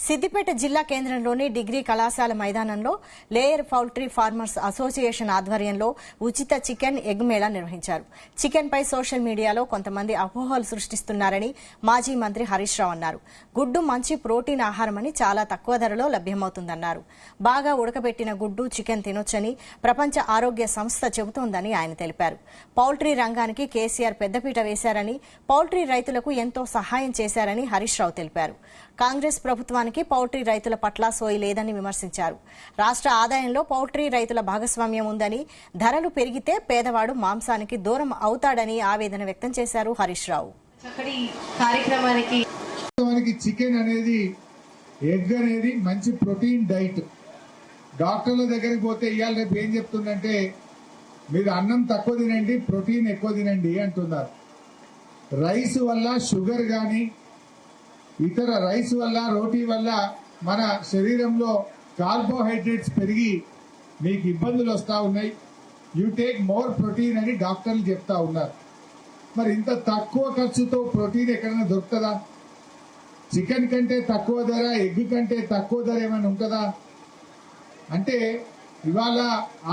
సిద్దిపేట జిల్లా కేంద్రంలోని డిగ్రీ కళాశాల మైదానంలో లేయర్ పౌల్ట్రీ ఫార్మర్స్ అసోసియేషన్ ఆధ్వర్యంలో ఉచిత చికెన్ ఎగ్ మేళా నిర్వహించారు. చికెన్ పై సోషల్ మీడియాలో కొంతమంది అపోహలు సృష్టిస్తున్నారని మాజీ మంత్రి హరీష్ రావు అన్నారు. గుడ్డు మంచి ప్రోటీన్ ఆహారమని చాలా తక్కువ ధరలో లభ్యమవుతుందన్నారు. బాగా ఉడకబెట్టిన గుడ్డు చికెన్ తినొచ్చని ప్రపంచ ఆరోగ్య సంస్థ చెబుతోందని ఆయన తెలిపారు. పౌల్ట్రీ రంగానికి కేసీఆర్ పెద్దపీట వేశారని, పౌల్ట్రీ రైతులకు ఎంతో సహాయం చేశారని హరీష్ రావు తెలిపారు. కాంగ్రెస్ ప్రభుత్వానికి పౌల్ట్రీ రైతుల పట్ల సోయి లేదని విమర్శించారు. రాష్ట్ర ఆదాయంలో పౌల్ట్రీ రైతుల భాగస్వామ్యం ఉందని, ధరలు పెరిగితే పేదవాడు మాంసానికి దూరం అవుతాడని ఆవేదన వ్యక్తం చేశారు హరీష్ రావు. చికెన్ అనేది, ఎగ్ అనేది మంచి ప్రోటీన్ డైట్. డాక్టర్ల దగ్గరికి పోతే ఇవాళ రేపు ఏం చెప్తుందంటే, మీరు అన్నం తక్కువ తినండి, ప్రోటీన్ ఎక్కువ తినండి అంటున్నారు. రైస్ వల్ల షుగర్ గాని ఇతర రైస్ వల్ల, రోటీ వల్ల మన శరీరంలో కార్బోహైడ్రేట్స్ పెరిగి మీకు ఇబ్బందులు వస్తా ఉన్నాయి. యూ టేక్ మోర్ ప్రోటీన్ అని డాక్టర్లు చెప్తా ఉన్నారు. మరి ఇంత తక్కువ ఖర్చుతో ప్రోటీన్ ఎక్కడైనా దొరుకుతుందా? చికెన్ కంటే తక్కువ ధర, ఎగ్ కంటే తక్కువ ధర ఏమైనా ఉంటుందా? అంటే ఇవాళ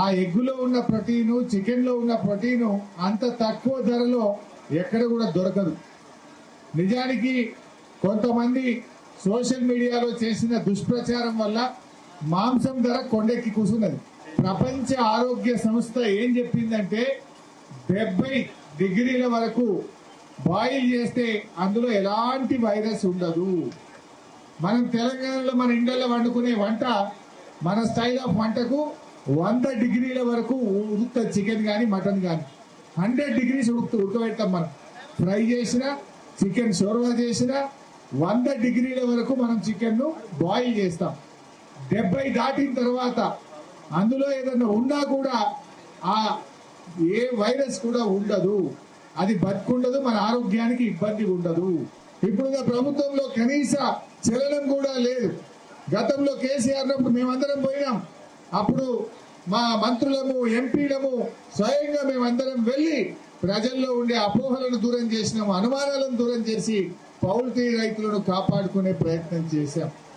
ఆ ఎగ్గులో ఉన్న ప్రోటీను, చికెన్ లో ఉన్న ప్రోటీను అంత తక్కువ ధరలో ఎక్కడ కూడా దొరకదు. నిజానికి కొంతమంది సోషల్ మీడియాలో చేసిన దుష్ప్రచారం వల్ల మాంసం ధర కొండెక్కి కూసున్నది. ప్రపంచ ఆరోగ్య సంస్థ ఏం చెప్పిందంటే 70 డిగ్రీల వరకు బాయిల్ చేస్తే అందులో ఎలాంటి వైరస్ ఉండదు. మనం తెలంగాణలో మన ఇండ్లలో వండుకునే వంట, మన స్టైల్ ఆఫ్ వంటకు 100 డిగ్రీల వరకు ఉడుకుతుంది. చికెన్ కానీ మటన్ కానీ 100 డిగ్రీస్ ఉడకబెడతాం. మనం ఫ్రై చేసిన చికెన్, షోర్వా చేసిన 100 డిగ్రీల వరకు మనం చికెన్ ను బాయిల్ చేస్తాం. 70 దాటిన తర్వాత అందులో ఏదైనా ఉన్నా కూడా ఆ ఏ వైరస్ కూడా ఉండదు, అది బతుకుండదు, మన ఆరోగ్యానికి ఇబ్బంది ఉండదు. ఇప్పుడు ప్రభుత్వంలో కనీస చలనం కూడా లేదు. గతంలో కేసీఆర్ మేమందరం పోయినాం. అప్పుడు మా మంత్రులము, ఎంపీలము స్వయంగా మేమందరం వెళ్లి ప్రజల్లో ఉండే అపోహలను దూరం చేసినాము, అనుమానాలను దూరం చేసి పౌల్ట్రీ రైతులను కాపాడుకునే ప్రయత్నం చేశాం.